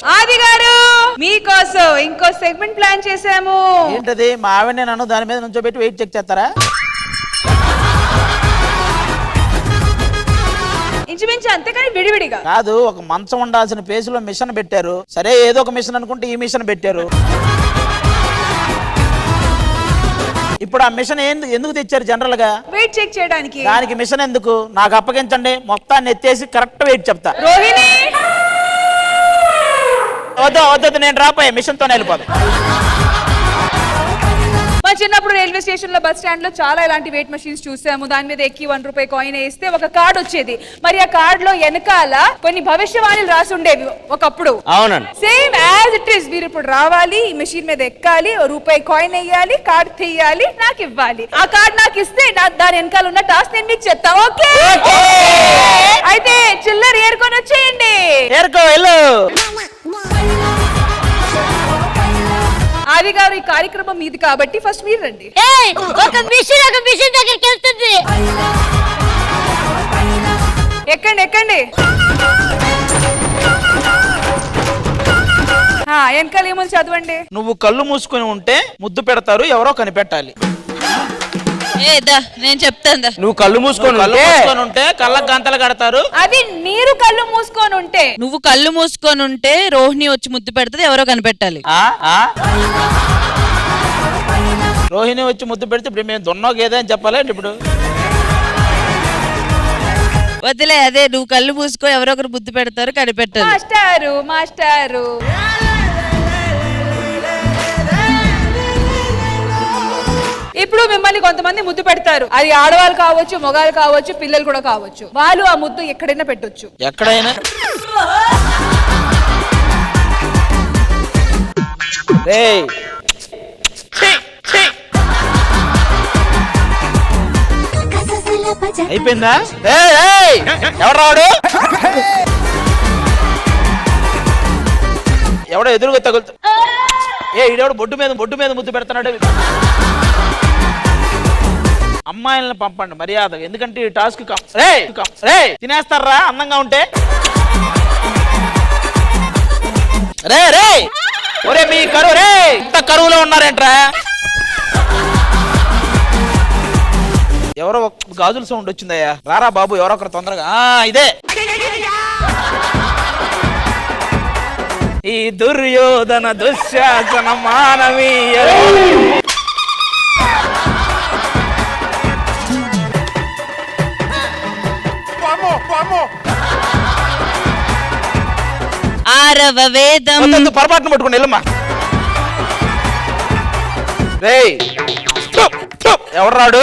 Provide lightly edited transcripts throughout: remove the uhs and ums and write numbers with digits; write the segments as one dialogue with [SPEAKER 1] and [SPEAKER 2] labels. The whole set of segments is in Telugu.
[SPEAKER 1] ఆది గారు మీకోసం ఇంకో సెగ్మెంట్ ప్లాన్ చేశాము.
[SPEAKER 2] ఏంటది? మా ఆవిడ నన్ను దాని మీద నుంచోబెట్టి వెయిట్ చెక్ చేస్తారా?
[SPEAKER 1] ఇంచుమించు అంతే, కానీ విడివిడిగా
[SPEAKER 2] కాదు. ఒక మంచం ఉండాల్సిన ప్లేసులో మిషన్ పెట్టారు. సరే ఏదో ఒక మిషన్ అనుకుంటే ఈ మిషన్ పెట్టారు. ఇప్పుడు ఆ మిషన్ ఎందుకు తెచ్చారు? జనరల్ గా
[SPEAKER 1] వెయిట్ చెక్ చేయడానికి.
[SPEAKER 2] దానికి మిషన్ ఎందుకు? నాకు అప్పగించండి, మొత్తాన్ని ఎత్తేసి కరెక్ట్ వెయిట్ చెప్తా.
[SPEAKER 1] రోహిణి
[SPEAKER 2] వద్దు, నేను రాపోయా, మిషన్ తోనే వెళ్ళిపోతా.
[SPEAKER 1] మా చిన్నప్పుడు రైల్వే స్టేషన్ లో, బస్ స్టాండ్ లో చాలా ఇలాంటి వెయిట్ మెషిన్స్ చూసాము. దాని మీద ఎక్కి 1 రూపాయి కాయిన్ వేస్తే ఒక కార్డ్ వచ్చేది. మరి ఆ కార్డ్ లో వెనకాల కొన్ని భవిష్యవాణులు రాసి ఉండేవి ఒకప్పుడు.
[SPEAKER 3] అవునండి.
[SPEAKER 1] Same as it is. మీరు ఇప్పుడు రావాలి, ఈ మెషిన్ మీద ఎక్కాలి, 1 రూపాయి కాయిన్ వేయాలి, కార్డ్ తీయాలి, నాకు ఇవ్వాలి. ఆ కార్డ్ నాకు ఇస్తే దాని వెనకాల ఉన్న టాస్క్ నేను మీకు చెప్తా. ఓకే? అయితే చిల్లర ఏరుకొని వచ్చేయండి. ఆది గారు, ఈ కార్యక్రమం మీది కాబట్టి ఫస్ట్ మీరు రండి.
[SPEAKER 4] ఒక మిషన్ దగ్గరికి వెళ్తుంది.
[SPEAKER 1] ఎక్కండి. వెనకాల ఏముంది చదవండి.
[SPEAKER 2] నువ్వు కళ్ళు మూసుకొని ఉంటే ముద్దు పెడతారు, ఎవరో కనిపెట్టాలి.
[SPEAKER 4] నేను చెప్తాను.
[SPEAKER 3] నువ్వు కళ్ళు మూసుకొని
[SPEAKER 2] ఉంటే కళ్ళకు గంతలు కడతారు.
[SPEAKER 1] అది మీరు కళ్ళు మూసుకొని ఉంటే.
[SPEAKER 4] నువ్వు కళ్ళు మూసుకొని ఉంటే రోహిణి వచ్చి ముద్దు పెడుతుంది, ఎవరో కనిపెట్టాలి.
[SPEAKER 2] రోహిణి వచ్చి ముద్దు పెడితే ఇప్పుడు మేము దున్నో గేదే అని చెప్పాలి. ఇప్పుడు
[SPEAKER 4] వదిలే, అదే నువ్వు కళ్ళు మూసుకో, ఎవరో ఒకరు ముద్దు పెడతారు, కనిపెట్టాలి.
[SPEAKER 1] మాస్టారు ఇప్పుడు మిమ్మల్ని కొంతమంది ముద్దు పెడతారు. అది ఆడవాళ్ళు కావచ్చు, మగవాళ్ళు కావచ్చు, పిల్లలు కూడా కావచ్చు. వాళ్ళు ఆ ముద్దు ఎక్కడైనా పెట్టొచ్చు.
[SPEAKER 2] ఎక్కడైనా. అయిపోయిందా? ఎవడు ఎవడో ఎదురుగా తగులుతా. ఈడెవడు బొడ్డు మీద ముద్దు పెడతాడు. అమ్మాయిలను పంపండి మర్యాద, ఎందుకంటే ఈ టాస్క్ తినేస్తారా అందంగా ఉంటే. ఒరే మీ కరువు ఇంత కరువులో ఉన్నారేంట్రా? ఎవరో గాజుల సౌండ్ వచ్చిందయ్యా. రారా బాబు, ఎవరో ఒకరు తొందరగా. ఇదే ఈ దుర్యోధన దుశ్శాసన మానవీయ.
[SPEAKER 4] ఆరవ వేదం.
[SPEAKER 2] పొరపాటును పట్టుకుని వెళ్ళమ్మా. ఎవరు రాడు?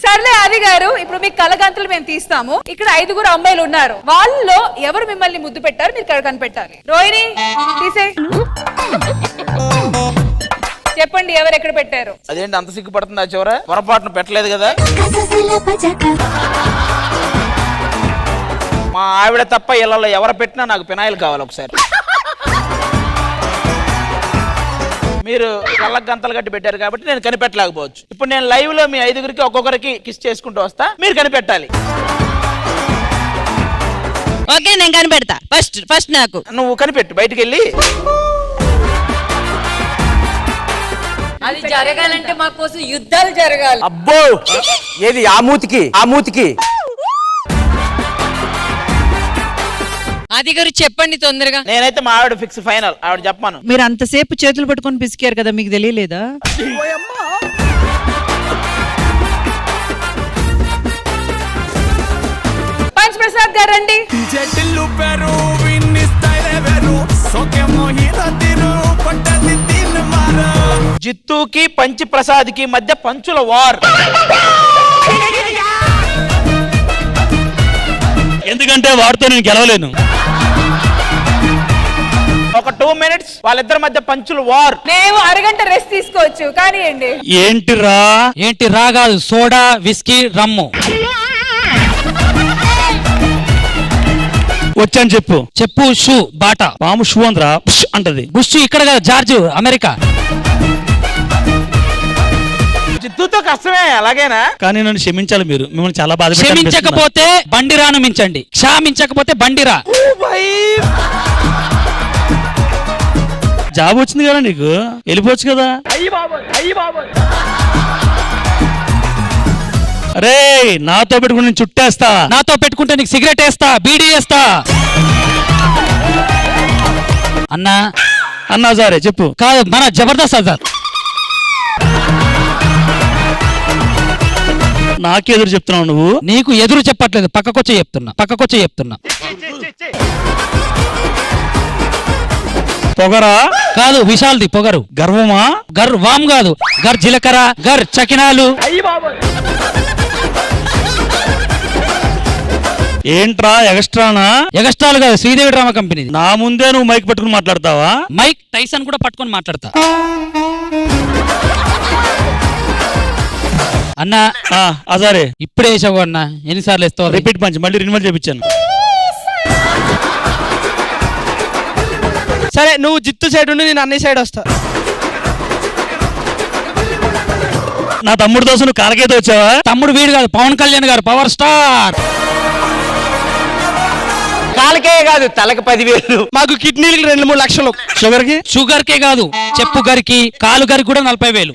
[SPEAKER 1] సర్లే ఆది గారు, ఇప్పుడు మీకు కలగంతలు మేము తీస్తాము. ఇక్కడ 5 అమ్మాయిలు ఉన్నారు. వాళ్ళలో ఎవరు మిమ్మల్ని ముద్దు పెట్టారు మీరు కనిపెట్టాలి. రోహిణి తీసే చెప్పండి, ఎవరు ఎక్కడ పెట్టారు?
[SPEAKER 2] అదేంటి అంత సిగ్గుపడుతుంది? ఆ చివర పొరపాటును పెట్టలేదు కదా. మా ఆవిడ తప్ప ఇళ్ళలో ఎవరు పెట్టినా నాకు పినాయిలు కావాలి. ఒకసారి మీరు కళ్ళకు గంతలు కట్టి పెట్టారు కాబట్టి నేను కనిపెట్టలేకపోవచ్చు. ఇప్పుడు నేను లైవ్ లో మీ 5 ఒక్కొక్కరికి కిస్ చేసుకుంటూ వస్తా, మీరు కనిపెట్టాలి.
[SPEAKER 4] ఓకే, నేను కనిపెడతా. ఫస్ట్ నాకు
[SPEAKER 2] నువ్వు కనిపెట్టు. బయటికి వెళ్ళి
[SPEAKER 1] అది జరగాలంటే మా కోసం యుద్ధాలు జరగాలి.
[SPEAKER 3] అబ్బో, ఏది ఆ మూతికి
[SPEAKER 4] ఆది గారు చెప్పండి తొందరగా.
[SPEAKER 2] నేనైతే మా ఆవిడ ఫిక్స్, ఫైనల్. ఆవిడ చెప్పాను.
[SPEAKER 5] మీరు అంతసేపు చేతులు పట్టుకొని పిసికారు కదా, మీకు తెలియలేదా?
[SPEAKER 1] పంచప్రసాద్ గారు రండి.
[SPEAKER 2] జిత్తుకి పంచి ప్రసాద్ కి మధ్య పంచుల వార్.
[SPEAKER 6] ఎందుకంటే వాడితో నేను గెలవలేను.
[SPEAKER 2] ఒక 2 minutes వాళ్ళిద్దరి మధ్య పంచులు వార్.
[SPEAKER 1] మేము అరగంట రెస్ట్ తీసుకోవచ్చు, కానీ
[SPEAKER 6] ఏంటి రా కాదు, సోడా, విస్కీ, రమ్ము. వచ్చాను చెప్పు. Shoe, Bata. పాము షూ అందరా అంటది. బుష్ ఇక్కడ కదా, జార్జ్, అమెరికా.
[SPEAKER 2] వస్తువుతో కష్టమే అలాగేనా?
[SPEAKER 7] కానీ నన్ను క్షమించాలి మీరు, మిమ్మల్ని చాలా బాధ
[SPEAKER 6] క్షమించకపోతే బండిరాను మించండి, క్షమించకపోతే బండిరా.
[SPEAKER 7] జాబ్ వచ్చింది కదా నీకు, వెళ్ళిపోవచ్చు కదా. అరే నాతో పెట్టుకుని నేను చుట్టేస్తా,
[SPEAKER 6] నాతో పెట్టుకుంటే నీకు సిగరెట్ వేస్తా, బీడీ వేస్తా. అన్నా
[SPEAKER 7] అన్నా సరే చెప్పు.
[SPEAKER 6] కాదు, మన జబర్దస్త్ సార్.
[SPEAKER 7] నాకెదురు చెప్తున్నావు నువ్వు?
[SPEAKER 6] నీకు ఎదురు చెప్పట్లేదు, పక్కకొచ్చే చెప్తున్నా.
[SPEAKER 7] పొగరా?
[SPEAKER 6] కాదు, విశాల్ది పొగరు.
[SPEAKER 7] గర్వమా?
[SPEAKER 6] వామ్ కాదు, జీలకర్ర, చకినాలు.
[SPEAKER 7] ఏంట్రా ఎగస్ట్రానా?
[SPEAKER 6] ఎగస్ట్రాలు కాదు, శ్రీదేవి డ్రామా కంపెనీ.
[SPEAKER 7] నా ముందే నువ్వు మైక్ పట్టుకుని మాట్లాడతావా?
[SPEAKER 6] మైక్ టైసన్ కూడా పట్టుకొని మాట్లాడతా. అన్నా
[SPEAKER 7] అసరే
[SPEAKER 6] ఇప్పుడే వేసావు అన్నా, ఎన్నిసార్లు వేస్తావు?
[SPEAKER 7] రిపీట్ పంచ్ మళ్ళీ రినివల్ చేపించాను.
[SPEAKER 3] సరే నువ్వు జిత్తు సైడ్ ఉండి నేను అన్ని సైడ్ వస్తా.
[SPEAKER 7] నా తమ్ముడు దోశ నువ్వు కాలకేతో వచ్చావా?
[SPEAKER 6] తమ్ముడు వీడు కాదు, పవన్ కళ్యాణ్ గారు, పవర్ స్టార్.
[SPEAKER 3] కాలకే కాదు, తలకు 10,000. మాకు కిడ్నీలకి 2-3 లక్షలు.
[SPEAKER 6] షుగర్ కే కాదు, చెప్పు గరికి, కాలు గరికి కూడా 40,000.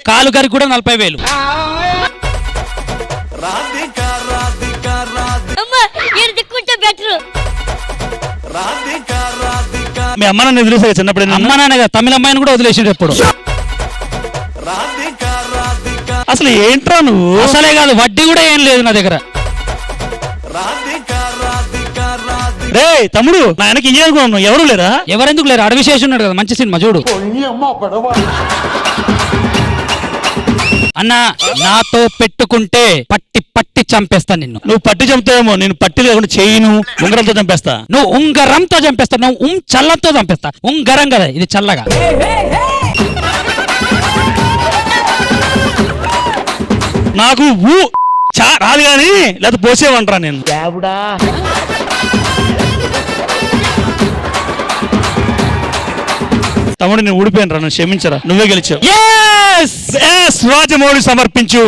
[SPEAKER 7] మీ అమ్మ నన్ను వదిలేసా చిన్నప్పుడు?
[SPEAKER 6] అమ్మ నాన్నగా తమిళ అమ్మాయిని కూడా వదిలేసిండు ఎప్పుడు.
[SPEAKER 7] అసలు ఏంట్రా నువ్వు?
[SPEAKER 6] అసలే కాదు, వడ్డీ కూడా ఏం లేదు నా దగ్గర.
[SPEAKER 7] రే తమ్ముడు, నా వెనక ఇంజనీర్ కూడా ఉన్నావు, ఎవరు లేరా?
[SPEAKER 6] ఎవరెందుకు లేరు, అడవి శేషు ఉన్నాడు కదా, మంచి సినిమా చూడు. అన్నా నాతో పెట్టుకుంటే పట్టి చంపేస్తా నిన్ను.
[SPEAKER 7] నువ్వు పట్టి చంపుతావేమో, నేను పట్టి లేకుండా చేయను, ఉంగరంతో చంపేస్తా.
[SPEAKER 6] నువ్వు ఉంగరంతో చంపేస్తా, నువ్వు చల్లతో చంపేస్తా. ఉంగరం కదా ఇది, చల్లగా.
[SPEAKER 7] నాకు రాదు కానీ లేదా పోసేవంటరా నేను. తమ్ముడు నేను ఊడిపోయినరా, నన్ను క్షమించరా, నువ్వే గెలిచావు. రాజమౌళి సమర్పించు.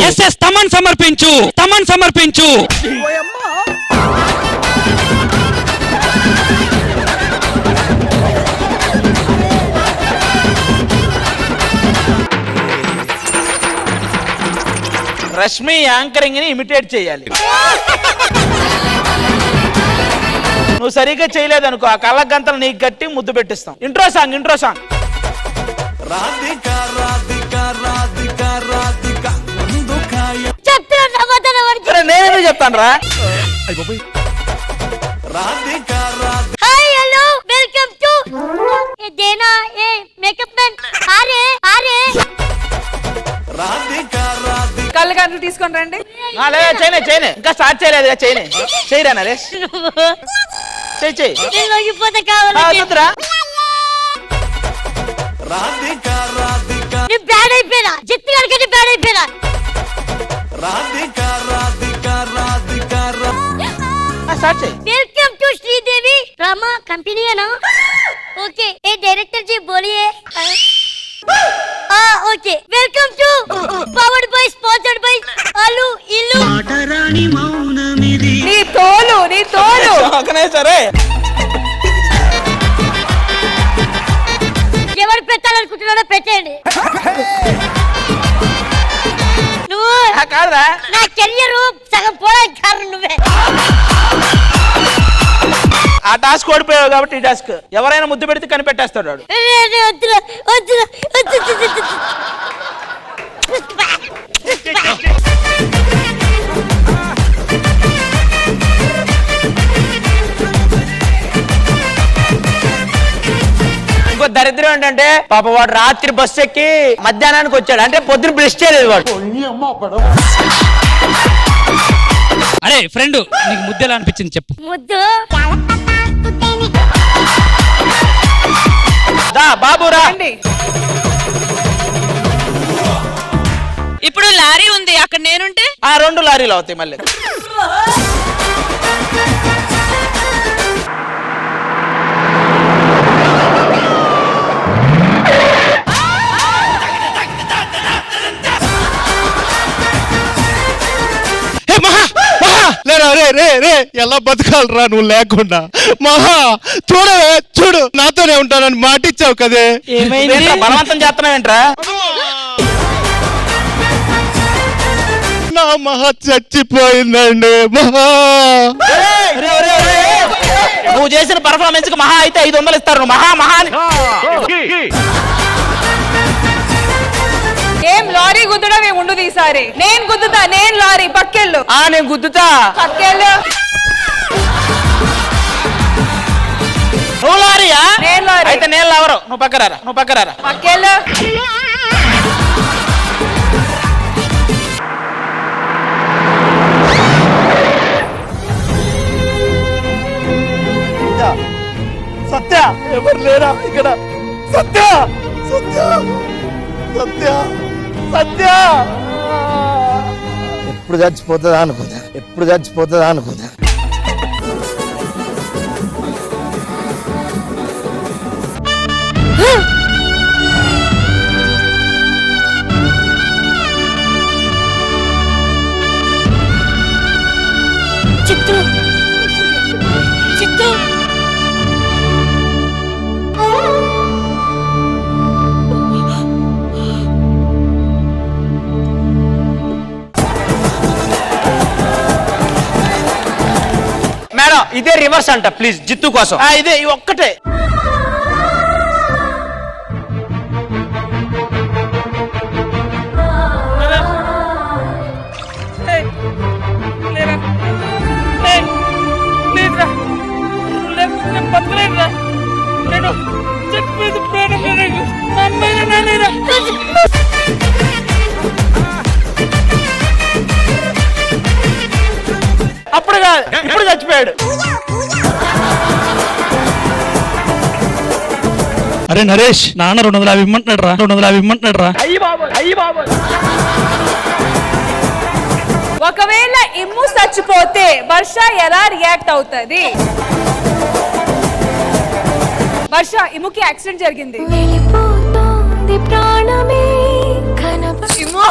[SPEAKER 6] తమన్ సమర్పించు.
[SPEAKER 2] రష్మి యాంకరింగ్ ని ఇమిటేట్ చేయాలి. నువ్వు సరిగ్గా చేయలేదనుకో, ఆ కళ్ళ గంతలు నీకు గట్టి ముద్దు పెట్టిస్తాం. Intro song. నేను చెప్తాను రా.
[SPEAKER 8] హాయ్ హలో వెల్కమ్ టు దేనా ఏ మేకప్ మ్యాన్. ఆరే
[SPEAKER 1] కళ్ళు గంటలు తీసుకొని రండి.
[SPEAKER 2] చేయనే ఇంకా స్టార్ట్ చేయలేదు. చేయరా నరేష్, చెయ్యి.
[SPEAKER 8] నేను లొంగిపోతే కావాలి. నేను బ్యాడ్ అయిపోయినా, జిత్తు గారికి బ్యాడ్ అయిపోయినా. Welcome to Sridevi drama company है ना? ओके, ए डायरेक्टर जी बोलिए. Okay, welcome to powered by sponsored by आलू इल्लू.
[SPEAKER 1] నీ తోలు
[SPEAKER 2] సరే.
[SPEAKER 8] ఎవరు పెట్టాలనుకుంటున్నాడో పెట్టండి. నువ్వు
[SPEAKER 2] కాదురా,
[SPEAKER 8] నా కెరియర్ సగం పోవడానికి కారణం నువ్వే.
[SPEAKER 2] ఆ టాస్క్ ఓడిపోయావు కాబట్టి ఈ టాస్క్ ఎవరైనా ముద్దు పెడితే కనిపెట్టేస్తాడు వాడు. ఇంకో దరిద్రం ఏంటంటే పాప వాడు రాత్రి బస్సు ఎక్కి మధ్యాహ్నానికి వచ్చాడు, అంటే పొద్దున బ్రష్ చేయలేదు వాడు.
[SPEAKER 6] అరే ఫ్రెండ్, నీకు ముద్దు ఎలా అనిపించింది చెప్పు.
[SPEAKER 8] ముద్దు
[SPEAKER 2] బాబు రా.
[SPEAKER 4] ఇప్పుడు లారీ ఉంది అక్కడ, నేనుంటే
[SPEAKER 2] ఆ 2 లారీలు అవుతాయి మళ్ళీ.
[SPEAKER 3] రే రే ఎలా బతకాలరా నువ్వు లేకుండా? మహా చూడవే చూడు, నాతోనే ఉంటానని మాటిచ్చావు కదే.
[SPEAKER 2] ఏంట్రా బలవంతం చేస్తున్నావేంట్రా?
[SPEAKER 3] నా మహా చచ్చిపోయిందండి మహా.
[SPEAKER 2] నువ్వు చేసిన పర్ఫార్మెన్స్ కి మహా అయితే 500 ఇస్తారు. నువ్వు మహా మహా అని.
[SPEAKER 1] ఏం లారీ గుద్దడం ఏమి ఉండదు ఈసారి. నేను గుద్దుతా, నేను లారీ. పక్కెళ్ళు,
[SPEAKER 3] నేను గుద్దుతా.
[SPEAKER 1] పక్కెళ్ళు.
[SPEAKER 2] నువ్వు లారీయా?
[SPEAKER 1] నేను లారీ.
[SPEAKER 2] అయితే నేను లావరు. నువ్వు పక్కరారా, నువ్వు పక్కరారా.
[SPEAKER 1] పక్కెళ్ళు.
[SPEAKER 3] సత్య ఎవరు లేరా ఇక్కడ? సత్య సత్య సత్య సత్య
[SPEAKER 9] ఎప్పుడు చచ్చిపోతుందా అనుకుందా, ఎప్పుడు చచ్చిపోతుందా అనుకుందా.
[SPEAKER 8] చిత్తు చిత్తు
[SPEAKER 3] మేడం ఇదే రివర్స్ అంట, ప్లీజ్ జిత్తు కోసం.
[SPEAKER 2] ఇదే ఈ ఒక్కటే. అప్పుడు కాదు, ఇప్పుడు చచ్చిపోయాడు.
[SPEAKER 7] అరే నరేష్, నాన్న 250 ఇమ్మంటున్నాడు రా, 250 ఇమ్మంటున్నాడు రా.
[SPEAKER 1] ఒకవేళ ఇమ్ము చచ్చిపోతే వర్ష ఎలా రియాక్ట్ అవుతుంది? వర్ష, ఇమ్ముకి యాక్సిడెంట్ జరిగింది.
[SPEAKER 8] వెళ్ళిపోతోంది ప్రాణమే
[SPEAKER 1] ఇమ్ము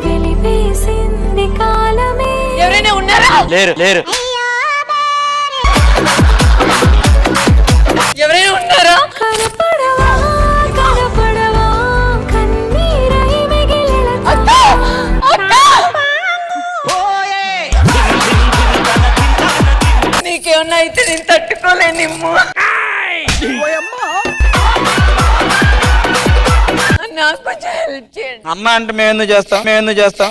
[SPEAKER 8] వెలివేసింది కాలమే.
[SPEAKER 1] ఎవరైనా ఉన్నారా?
[SPEAKER 3] లేరు లేరు.
[SPEAKER 1] ఎవరైనా ఉన్నారా?
[SPEAKER 8] కనపడవా కనపడవా కన్నీరై మిగిలిన
[SPEAKER 1] నీకేమన్నా అయితే నేను తట్టుకోలేను ఇమ్ము. నాకు కొంచెం హెల్ప్ చేయండి.
[SPEAKER 2] అమ్మ అంటే మేము ఎందుకు చేస్తాం, మేము ఎందుకు చేస్తాం.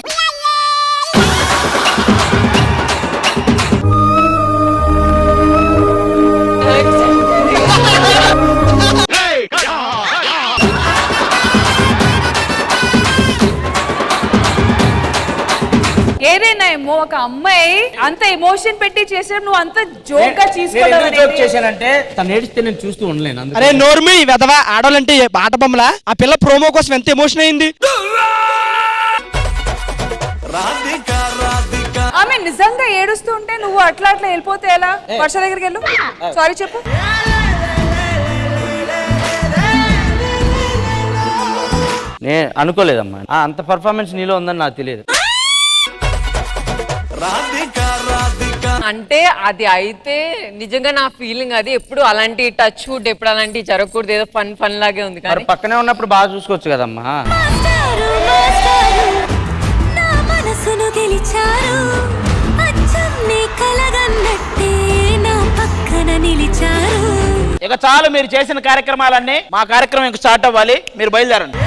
[SPEAKER 1] ఏదైనా ఏమో ఒక అమ్మాయి అంత ఎమోషన్ పెట్టి చేసిన నువ్వు అంత జోక్ గా
[SPEAKER 3] చేశానంటే తను ఏడిస్తే నేను చూస్తూ ఉండలేను.
[SPEAKER 10] అరే నోర్మి వెదవా, ఆడవాళ్ళంటే ఆట బొమ్మలా? ఆ పిల్ల ప్రోమో కోసం ఎంత ఎమోషన్ అయింది.
[SPEAKER 1] ఆమె నిజంగా ఏడుస్తూ ఉంటే నువ్వు అట్లా అట్లా వెళ్ళిపోతే ఎలా? వర్ష దగ్గరికి వెళ్ళు, సారీ చెప్పు.
[SPEAKER 3] నేను అనుకోలేదమ్మా అంత పర్ఫార్మెన్స్ నీలో ఉందని నాకు తెలియదు.
[SPEAKER 11] అంటే అది అయితే నిజంగా నా ఫీలింగ్ అది. ఎప్పుడు అలాంటి టచ్ వుడ్ ఎప్పుడు అలాంటి జరగకూడదు, ఏదో ఫన్ ఫన్ లాగే ఉంది.
[SPEAKER 3] మరి పక్కనే ఉన్నప్పుడు బాగా చూసుకోవచ్చు కదమ్మా.
[SPEAKER 8] మాస్టారు మాస్టారు నా మనసును గెలిచారు, అచ్చం నీ కలగన్నట్టే నా పక్కన నిలిచారు.
[SPEAKER 2] ఇక చాలు, మీరు చేసిన కార్యక్రమాలన్నీ. మా కార్యక్రమం ఇంక స్టార్ట్ అవ్వాలి, మీరు బయలుదేరండి.